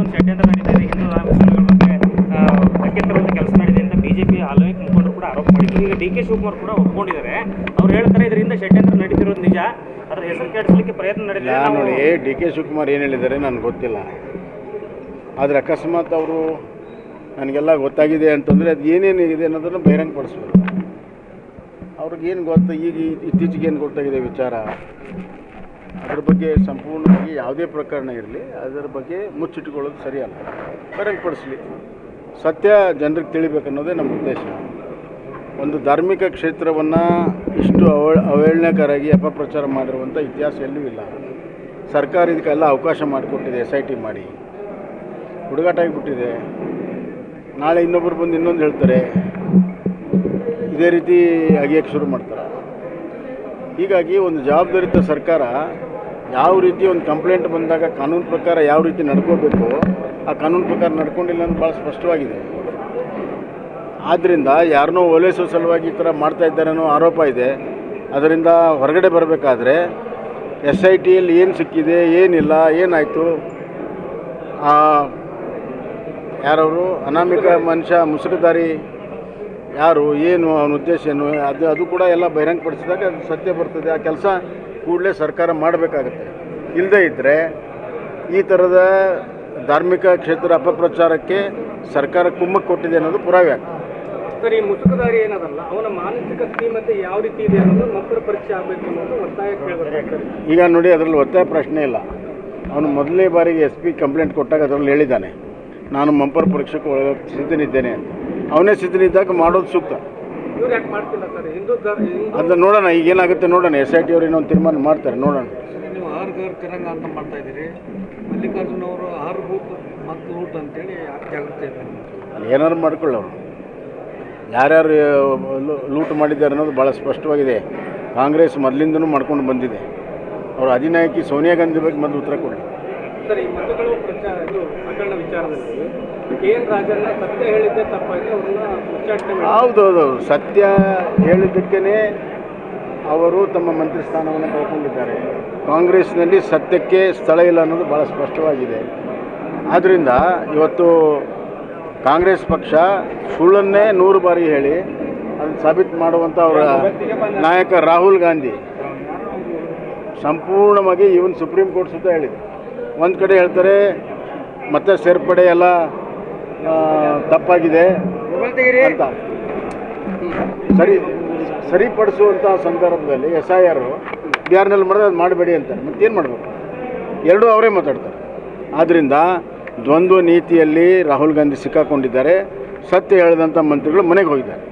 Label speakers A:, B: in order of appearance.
A: ಒಂದು ಷಡ್ಯಂತ್ರ ನಡೀತಿದೆ, ಹಿಂದೂ ಧಾರ್ಮಿಕ ಸ್ಥಳಗಳ ಬಗ್ಗೆ ಧಕ್ಕೆ ತರುವಂಥ ಕೆಲಸ ನಡೆದಿದೆ ಅಂತ ಬಿಜೆಪಿ ಹಲವು ಮುಖಂಡರು ಕೂಡ ಆರೋಪ ಮಾಡಿದ್ರು. ಈಗ ಡಿ ಕೆ ಶಿವಕುಮಾರ್ ಕೂಡ ಒಪ್ಕೊಂಡಿದ್ದಾರೆ. ಅವ್ರು ಹೇಳ್ತಾರೆ ಇದರಿಂದ ಷಡ್ಯಂತ್ರ ನಡೀತಿರೋದು ನಿಜ, ಅದರ ಹೆಸರು ಕೆಡಿಸಲಿಕ್ಕೆ ಪ್ರಯತ್ನ ನಡೀತಿದೆ.
B: ನೋಡಿ, ಡಿ ಕೆ ಶಿವಕುಮಾರ್ ಏನು ಹೇಳಿದ್ದಾರೆ ನನಗೆ ಗೊತ್ತಿಲ್ಲ. ಆದರೆ ಅಕಸ್ಮಾತ್ ಅವರು ನನಗೆಲ್ಲ ಗೊತ್ತಾಗಿದೆ ಅಂತಂದರೆ ಅದು ಏನೇನಿದೆ ಅನ್ನೋದನ್ನು ಬಹಿರಂಗಪಡಿಸ್ಬೇಕು. ಅವ್ರಿಗೇನು ಗೊತ್ತು, ಈಗ ಇತ್ತೀಚೆಗೆ ಏನು ಗೊತ್ತಾಗಿದೆ ವಿಚಾರ, ಅದ್ರ ಬಗ್ಗೆ ಸಂಪೂರ್ಣವಾಗಿ ಯಾವುದೇ ಪ್ರಕರಣ ಇರಲಿ ಅದರ ಬಗ್ಗೆ ಮುಚ್ಚಿಟ್ಟುಕೊಳ್ಳೋದು ಸರಿಯಲ್ಲ. ಬಹಿರಂಗಪಡಿಸಲಿ, ಸತ್ಯ ಜನರಿಗೆ ತಿಳಿಬೇಕನ್ನೋದೇ ನಮ್ಮ ಉದ್ದೇಶ. ಒಂದು ಧಾರ್ಮಿಕ ಕ್ಷೇತ್ರವನ್ನು ಇಷ್ಟು ಅವಹೇಳನಕಾರಾಗಿ ಅಪಪ್ರಚಾರ ಮಾಡಿರುವಂಥ ಇತಿಹಾಸ ಎಲ್ಲೂ ಇಲ್ಲ. ಸರ್ಕಾರ ಇದಕ್ಕೆಲ್ಲ ಅವಕಾಶ ಮಾಡಿಕೊಟ್ಟಿದೆ, SIT ಮಾಡಿ ಹುಡುಗಾಟ ಆಗಿಬಿಟ್ಟಿದೆ. ನಾಳೆ ಇನ್ನೊಬ್ಬರು ಬಂದು ಇನ್ನೊಂದು ಹೇಳ್ತಾರೆ, ಇದೇ ರೀತಿ ಅಗಿಯೋಕ್ಕೆ ಶುರು ಮಾಡ್ತಾರೆ. ಹೀಗಾಗಿ ಒಂದು ಜವಾಬ್ದಾರಿತ ಸರ್ಕಾರ ಯಾವ ರೀತಿ ಒಂದು ಕಂಪ್ಲೇಂಟ್ ಬಂದಾಗ ಕಾನೂನು ಪ್ರಕಾರ ಯಾವ ರೀತಿ ನಡ್ಕೋಬೇಕು ಆ ಕಾನೂನು ಪ್ರಕಾರ ನಡ್ಕೊಂಡಿಲ್ಲ ಅಂತ ಭಾಳ ಸ್ಪಷ್ಟವಾಗಿದೆ. ಆದ್ದರಿಂದ ಯಾರನ್ನೋ ಓಲೈಸೋ ಸಲುವಾಗಿ ಈ ಥರ ಮಾಡ್ತಾ ಇದ್ದಾರೆ ಅನ್ನೋ ಆರೋಪ ಇದೆ. ಅದರಿಂದ ಹೊರಗಡೆ ಬರಬೇಕಾದ್ರೆ SITಯಲ್ಲಿ ಏನು ಸಿಕ್ಕಿದೆ, ಏನಿಲ್ಲ, ಏನಾಯಿತು, ಯಾರವರು ಅನಾಮಿಕ ಮನುಷ್ಯ ಮುಸುಕುದಾರಿ ಯಾರು, ಏನು ಅವನ ಉದ್ದೇಶ ಏನು, ಅದು ಕೂಡ ಎಲ್ಲ ಬಹಿರಂಗಪಡಿಸಿದಾಗ ಅದು ಸತ್ಯ ಬರ್ತದೆ. ಆ ಕೆಲಸ ಕೂಡಲೇ ಸರ್ಕಾರ ಮಾಡಬೇಕಾಗತ್ತೆ. ಇಲ್ಲದೇ ಇದ್ದರೆ ಈ ಥರದ ಧಾರ್ಮಿಕ ಕ್ಷೇತ್ರ ಅಪಪ್ರಚಾರಕ್ಕೆ ಸರ್ಕಾರ ಕುಮ್ಮಕ್ಕು ಕೊಟ್ಟಿದೆ ಅನ್ನೋದು ಪುರಾವೆ ಆಗ್ತದೆ.
A: ಸರ್, ಈ ಮುಸುಕುದಾರಿ ಏನದಲ್ಲ, ಅವನ ಮಾನಸಿಕ ಸ್ಥಿತಿಮತ್ತೆ ಯಾವ ರೀತಿ ಇದೆ ಅನ್ನೋದು ಮಕ್ಕಳ ಪರೀಕ್ಷೆ ಆಗಬೇಕು ಅನ್ನೋದು ಒತ್ತಾಯ ಕೇಳಬೇಕು.
B: ಈಗ ನೋಡಿ, ಅದರಲ್ಲಿ ಒತ್ತಾಯ ಪ್ರಶ್ನೆ ಇಲ್ಲ. ಅವನು ಮೊದಲನೇ ಬಾರಿಗೆ SP ಕಂಪ್ಲೇಂಟ್ ಕೊಟ್ಟಾಗ ಅದರಲ್ಲಿ ಹೇಳಿದ್ದಾನೆ, ನಾನು ಮಂಪರ್ ಪರೀಕ್ಷೆಗೆ ಒಳಗೆ ಸಿದ್ಧನಿದ್ದೇನೆ ಅಂತ. ಅವನೇ ಸಿದ್ಧನಿದ್ದಾಗ ಮಾಡೋದು ಸೂಕ್ತ.
A: ಇವ್ರು ಯಾಕೆ ಮಾಡ್ತಿಲ್ಲ ಸರ್?
B: ಅದನ್ನು ನೋಡೋಣ, ಈಗೇನಾಗುತ್ತೆ ನೋಡೋಣ. SIT ಅವರು ಇನ್ನೊಂದು ತೀರ್ಮಾನ ಮಾಡ್ತಾರೆ, ನೋಡೋಣ.
A: ನೀವು 6 ಘರ್ ತಿರಂಗ ಅಂತ ಮಾಡ್ತಾ ಇದ್ದೀರಿ, ಮಲ್ಲಿಕಾರ್ಜುನ ಅವರು 6 ಬೂತ್ ಮತ್ತು ಊಟ ಅಂತೇಳಿ ಜಾಗೃತಿ ಇದೆ.
B: ಏನಾದ್ರು ಮಾಡ್ಕೊಳ್ಳೋರು ಯಾರ್ಯಾರು ಲೂಟ್ ಮಾಡಿದ್ದಾರೆ ಅನ್ನೋದು ಭಾಳ ಸ್ಪಷ್ಟವಾಗಿದೆ. ಕಾಂಗ್ರೆಸ್ ಮೊದಲಿಂದನೂ ಮಾಡ್ಕೊಂಡು ಬಂದಿದೆ. ಅವರು ಅಧಿನಾಯಕಿ ಸೋನಿಯಾ ಗಾಂಧಿ ಬಗ್ಗೆ ಮೊದಲು ಉತ್ತರ ಕೊಡಿ.
A: ಸರ್, ಈ ಮತಗಳು ಪ್ರಕರಣ ವಿಚಾರದಲ್ಲಿ KN ರಾಜಣ್ಣ ಸತ್ಯ ಹೇಳಿದ್ದೆ ತಪ್ಪಾಗಿ ಅವ್ರನ್ನ ಉಚ್ಚಾಟನೆ ಮಾಡಿ.
B: ಹೌದೌದು, ಸತ್ಯ ಹೇಳಿದ್ದಕ್ಕೇ ಅವರು ತಮ್ಮ ಮಂತ್ರಿ ಸ್ಥಾನವನ್ನು ಕಳ್ಕೊಂಡಿದ್ದಾರೆ. ಕಾಂಗ್ರೆಸ್ನಲ್ಲಿ ಸತ್ಯಕ್ಕೆ ಸ್ಥಳ ಇಲ್ಲ ಅನ್ನೋದು ಭಾಳ ಸ್ಪಷ್ಟವಾಗಿದೆ. ಆದ್ದರಿಂದ ಇವತ್ತು ಕಾಂಗ್ರೆಸ್ ಪಕ್ಷ ಸುಳ್ಳನ್ನೇ 100 ಬಾರಿ ಹೇಳಿ ಅದನ್ನು ಸಾಬೀತು ಮಾಡುವಂಥ ಅವರ ನಾಯಕ ರಾಹುಲ್ ಗಾಂಧಿ ಸಂಪೂರ್ಣವಾಗಿ ಇವನ್ ಸುಪ್ರೀಂ ಕೋರ್ಟ್ ಸುತ್ತ ಹೇಳಿದೆ. ಒಂದು ಕಡೆ ಹೇಳ್ತಾರೆ ಮತ್ತೆ ಸೇರ್ಪಡೆ ಎಲ್ಲ ತಪ್ಪಾಗಿದೆ ಅಂತ, ಸರಿಪಡಿಸುವಂಥ ಸಂದರ್ಭದಲ್ಲಿ SIR ಬಿಹಾರ್ನಲ್ಲಿ ಮಾಡಿದ್ರೆ ಅದು ಮಾಡಬೇಡಿ ಅಂತಾರೆ. ಮತ್ತೇನು ಮಾಡಬೇಕು? ಎರಡೂ ಅವರೇ ಮಾತಾಡ್ತಾರೆ. ಆದ್ದರಿಂದ ದ್ವಂದ್ವ ನೀತಿಯಲ್ಲಿ ರಾಹುಲ್ ಗಾಂಧಿ ಸಿಕ್ಕಾಕೊಂಡಿದ್ದಾರೆ. ಸತ್ಯ ಹೇಳಿದಂಥ ಮಂತ್ರಿಗಳು ಮನೆಗೆ ಹೋಗಿದ್ದಾರೆ.